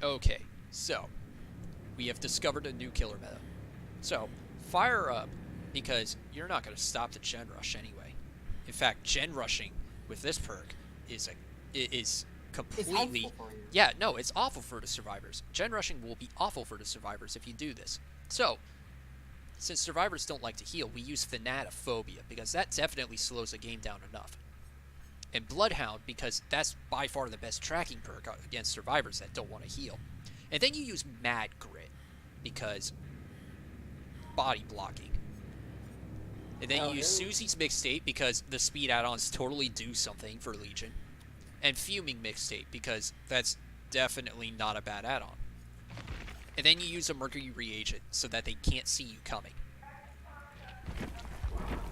Okay, so we have discovered a new killer meta. So fire up, because you're not going to stop the gen rush anyway. In fact, gen rushing with this perk is completely. It's for you. Yeah, no, it's awful for the survivors. Gen rushing will be awful for the survivors if you do this. So, since survivors don't like to heal, we use Thanatophobia, because that definitely slows the game down enough. And Bloodhound, because that's by far the best tracking perk against survivors that don't want to heal. And then you use Mad Grit, because body blocking. And then you use Susie's Mixtape, because the speed add-ons totally do something for Legion. And Fuming Mixtape, because that's definitely not a bad add-on. And then you use a Mercury Reagent, so that they can't see you coming.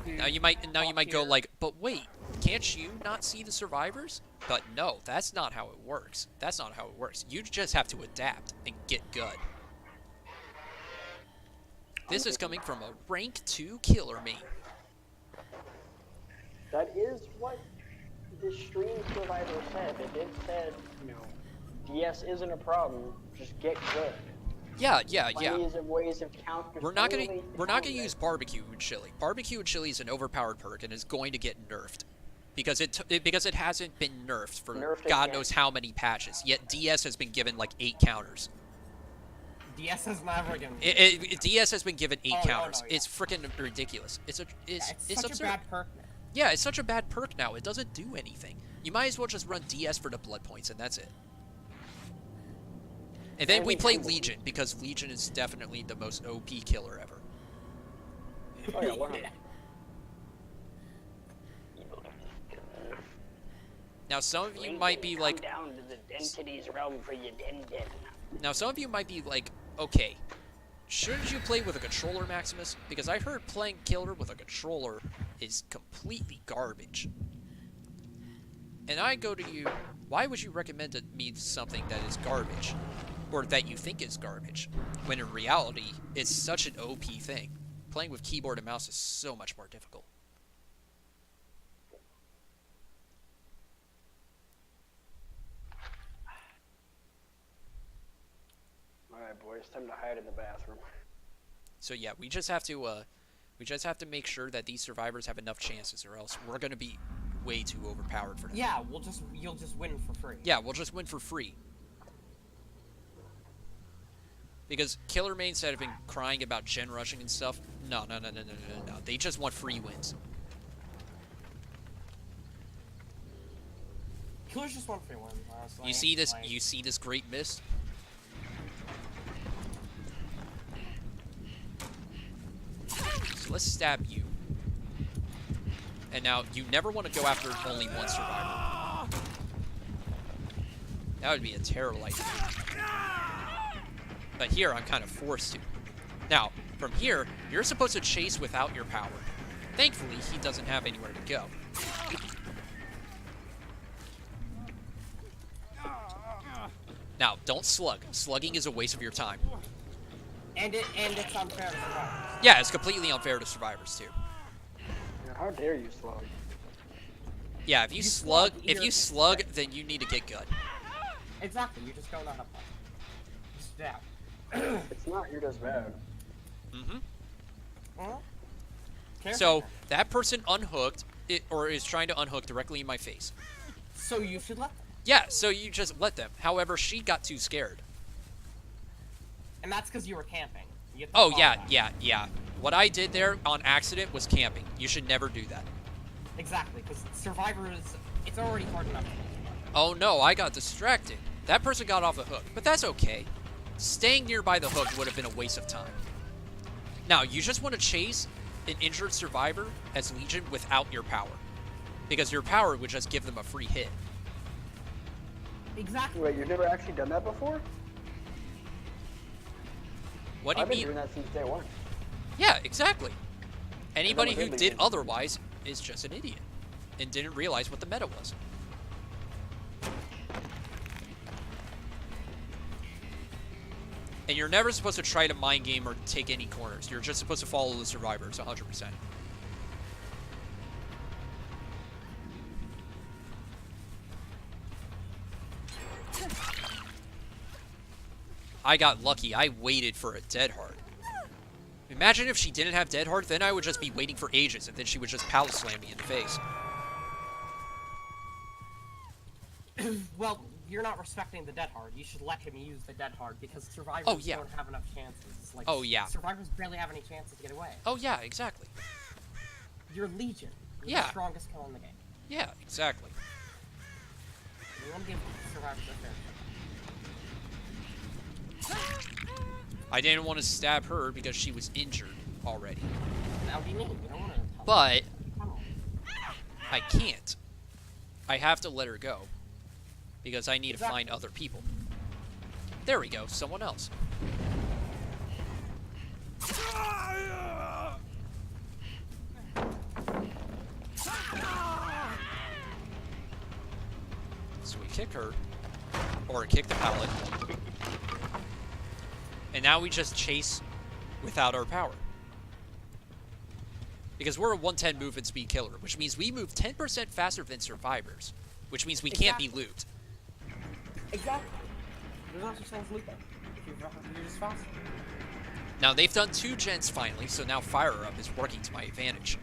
Now you might go like, but wait, can't you not see the survivors? But no, that's not how it works. That's not how it works. You just have to adapt and get good. This is coming from a rank 2 killer main. That is what the stream survivor said. It said, you know, DS isn't a problem. Just get good. Yeah. Ways of counter. We're not gonna use barbecue and chili. Barbecue and chili is an overpowered perk and is going to get nerfed, because it hasn't been nerfed for God knows how many patches. Yet DS has been given like 8 counters. DS has never given. DS has been given 8 counters. No, yeah. It's freaking ridiculous. It's such absurd. a bad perk now. Yeah, it's such a bad perk now. It doesn't do anything. You might as well just run DS for the blood points, and that's it. And then we play Legion, because Legion is definitely the most OP killer ever. Oh, yeah, 100. Now some of you might be like, down to the densities realm for your den. now some of you might be like, okay, shouldn't you play with a controller, Maximus? Because I heard playing killer with a controller is completely garbage. And I go to you, why would you recommend to me something that is garbage? Or that you think is garbage? When in reality, it's such an OP thing. Playing with keyboard and mouse is so much more difficult. Alright, boys, time to hide in the bathroom. So yeah, we just have to make sure that these survivors have enough chances, or else we're gonna be way too overpowered for them. Yeah, you'll just win for free. Yeah, we'll just win for free. Because killer mains that have been crying about gen rushing and stuff, no. They just want free wins. Killers just want free wins, honestly. You see this? You see this great mist? So let's stab you. And now you never want to go after only one survivor. That would be a terrible idea. But here, I'm kind of forced to. Now, from here, you're supposed to chase without your power. Thankfully, he doesn't have anywhere to go. Now, don't slug. Slugging is a waste of your time. And it's unfair to survivors. Yeah, it's completely unfair to survivors, too. Yeah, how dare you slug? Yeah, if you slug, then you need to get good. Exactly, you just don't know how to play. Just that. It's not, you're just bad. So, that person unhooked, or is trying to unhook directly in my face. So you should let them. Yeah, so you just let them. However, she got too scared. And that's because you were camping. You Oh, yeah. What I did there on accident was camping. You should never do that. Exactly, because survivors, it's already hard enough. Oh no, I got distracted. That person got off the hook, but that's okay. Staying nearby the hook would have been a waste of time. Now, you just want to chase an injured survivor as Legion without your power. Because your power would just give them a free hit. Exactly. Wait, you've never actually done that before? What do you I've been mean? doing that since day one. Yeah, exactly. Anybody never who did did Legion. otherwise is just an idiot. And didn't realize what the meta was. And you're never supposed to try to mind game or take any corners. You're just supposed to follow the survivors 100%. I got lucky. I waited for a Dead Hard. Imagine if she didn't have Dead Hard, then I would just be waiting for ages, and then she would just pallet slam me in the face. Well, you're not respecting the Dead Hard. You should let him use the Dead Hard because survivors Oh, yeah. don't have enough chances. Like, Oh, yeah. Survivors barely have any chances to get away. Oh, yeah, exactly. You're Legion. You're Yeah. the strongest kill in the game. Yeah, exactly. You want to give survivors a fair I didn't want to stab her because she was injured already. shot. That would be mean. You don't want to. But Come on. I can't. I have to let her go. Because I need to Exactly. find other people. There we go, someone else. So we kick her. Or kick the pallet. And now we just chase without our power. Because we're a 110 movement speed killer, which means we move 10% faster than survivors. Which means we can't be looped. Exactly. There's no such thing as looping. If you're just faster. Now they've done 2 gens finally, so now Fire Up is working to my advantage.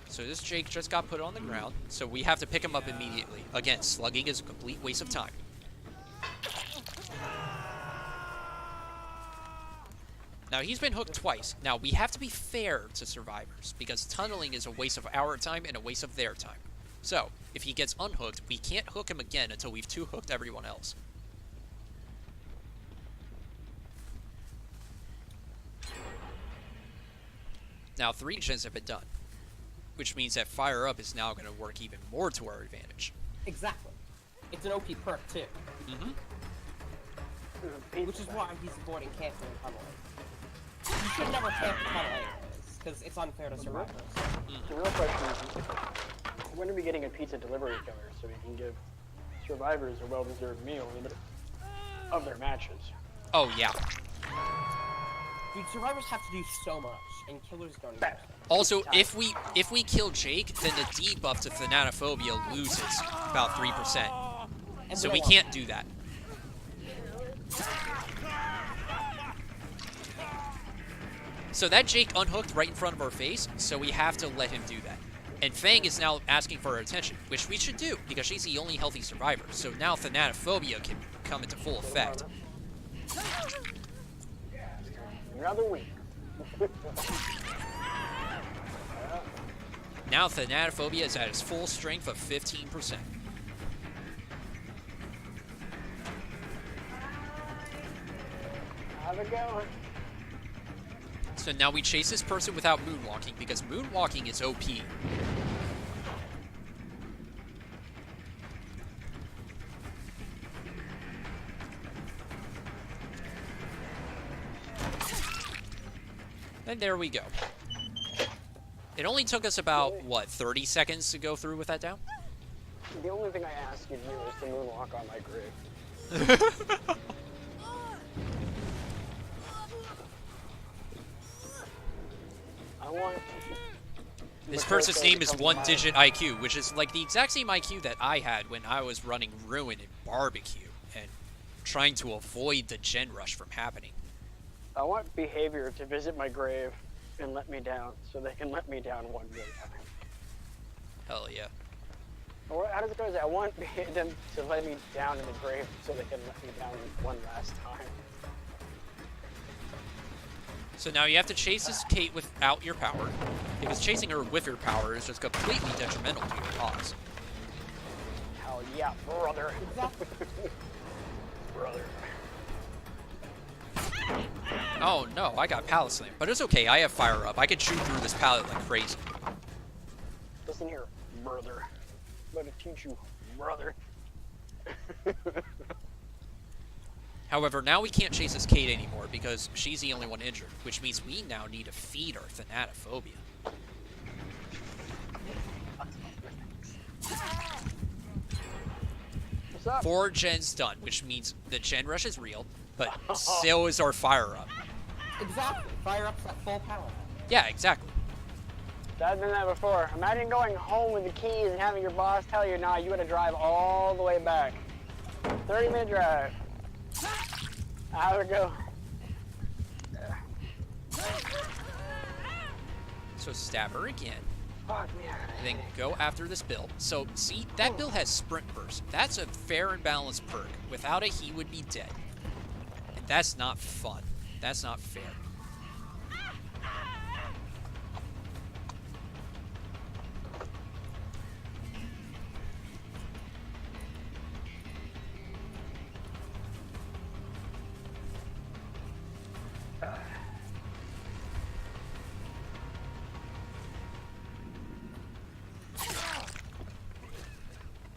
So this Jake just got put on the ground, so we have to pick him up immediately. Again, slugging is a complete waste of time. Now he's been hooked twice. Now we have to be fair to survivors, because tunneling is a waste of our time and a waste of their time. So, if he gets unhooked, we can't hook him again until we've 2-hooked everyone else. Now 3 gens have been done, which means that Fire Up is now going to work even more to our advantage. Exactly. It's an OP perk too. Mm-hmm. Which is why he's avoiding camping and tunneling. You should never camp and tunnel anyways, because it's unfair to survivors. The real question is, when are we getting a pizza delivery killer so we can give survivors a well-deserved meal in the middle of their matches? Oh yeah. Dude, survivors have to do so much, and killers don't. That- Also, if we kill Jake, then the debuff to Thanatophobia loses about 3%. And So don't we want can't do that. So that Jake unhooked right in front of our face, so we have to let him do that. And Fang is now asking for our attention, which we should do, because she's the only healthy survivor. So now Thanatophobia can come into full effect. Another week. Now Thanatophobia is at its full strength of 15%. How's it going? So now we chase this person without moonwalking, because moonwalking is OP. And there we go. It only took us about, what, 30 seconds to go through with that down? The only thing I ask you to do is to moonwalk on my grid. I want... This person's name is 1-digit IQ, which is like the exact same IQ that I had when I was running Ruin and Barbecue and trying to avoid the gen rush from happening. I want behavior to visit my grave and let me down, so they can let me down one more time. Hell yeah. Or how does it go? I want them to let me down in the grave so they can let me down one last time. So now you have to chase this Kate without your power, because chasing her with your power is just completely detrimental to your cause. Hell yeah, brother. Brother. Oh no, I got pallet slam, but it's okay, I have Fire Up. I can shoot through this pallet like crazy. Listen here, brother. I'm gonna teach you, brother. However, now we can't chase this Kate anymore because she's the only one injured, which means we now need to feed our Thanatophobia. What's up? 4 gens done, which means the gen rush is real, but so is our Fire Up. Exactly. Fire up's at full power. Yeah, exactly. I've done that before. Imagine going home with the keys and having your boss tell you, nah, you gotta drive all the way back. 30-minute drive. How'd it go? So stab her again. Fuck me. And then go after this Bill. So, see, that Bill has Sprint Burst. That's a fair and balanced perk. Without it, he would be dead. And that's not fun. That's not fair.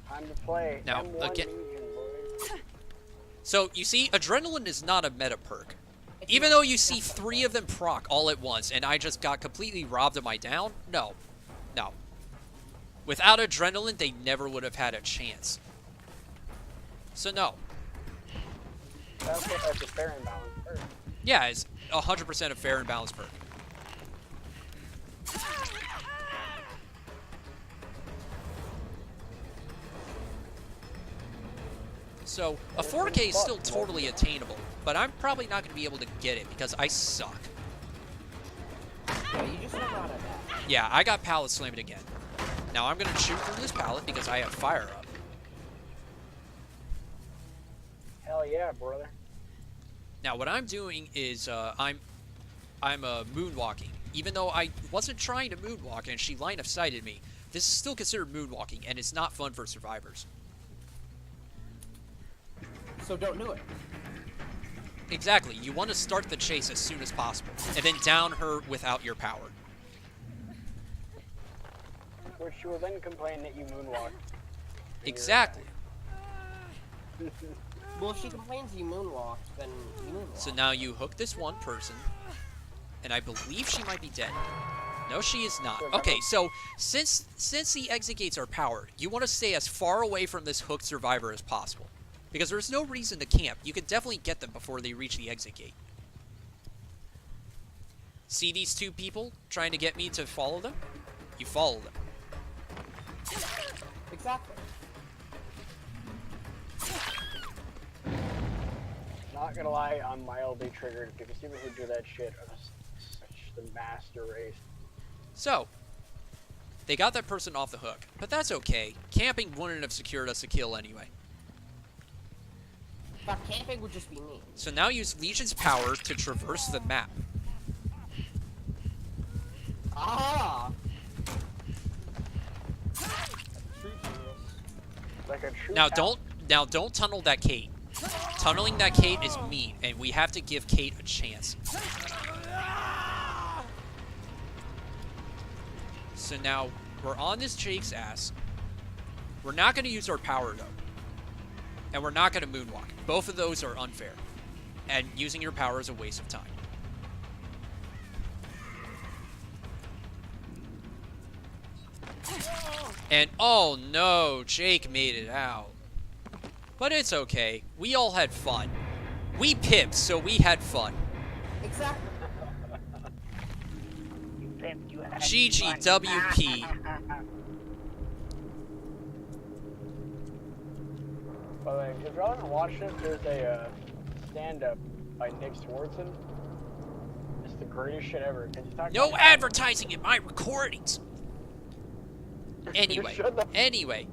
Time to play. Now, M1 again- Legion, boys. So, you see, Adrenaline is not a meta perk. Even though you see 3 of them proc all at once, and I just got completely robbed of my down, no. No. Without Adrenaline, they never would have had a chance. So, no. That's a fair and balanced perk. Yeah, it's 100% a fair and balanced perk. So, a 4K is still totally attainable, but I'm probably not going to be able to get it because I suck. Yeah, you just never out of that. Yeah, I got pallet slammed again. Now I'm going to shoot through this pallet because I have fire up. Hell yeah, brother. Now what I'm doing is I'm moonwalking. Even though I wasn't trying to moonwalk and she line of sighted me, this is still considered moonwalking and it's not fun for survivors. So don't do it. Exactly. You want to start the chase as soon as possible and then down her without your power. Which you will then complain that you moonwalk. Exactly. Well, if she complains you moonwalk, then you moonwalk. So now you hook this one person, and I believe she might be dead. No, she is not. Okay, so since the exit gates are powered, you want to stay as far away from this hooked survivor as possible. Because there's no reason to camp. You can definitely get them before they reach the exit gate. See these 2 people trying to get me to follow them? You follow them. Exactly. Not gonna lie, I'm mildly triggered because people who do that shit are such the master race. So, they got that person off the hook. But that's okay. Camping wouldn't have secured us a kill anyway. But camping would just be me. So now use Legion's power to traverse the map. Ah! Like a true Now cal- don't tunnel that Kate. Tunneling that Kate is mean, and we have to give Kate a chance. So now we're on this Jake's ass. We're not going to use our power though. And we're not going to moonwalk. Both of those are unfair. And using your power is a waste of time. And oh no, Jake made it out. But it's okay. We all had fun. We pipped, so we had fun. Exactly. You pimp, you had GGWP. By the way, if you haven't watched it, there's a stand-up by Nick Swartzen. It's the greatest shit ever. Can you talk No about advertising in my recordings. Anyway, Shut the anyway.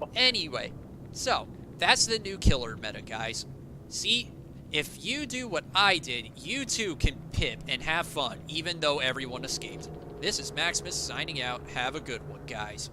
So, that's the new killer meta, guys. See, if you do what I did, you too can pip and have fun, even though everyone escaped. This is Maximus signing out. Have a good one, guys.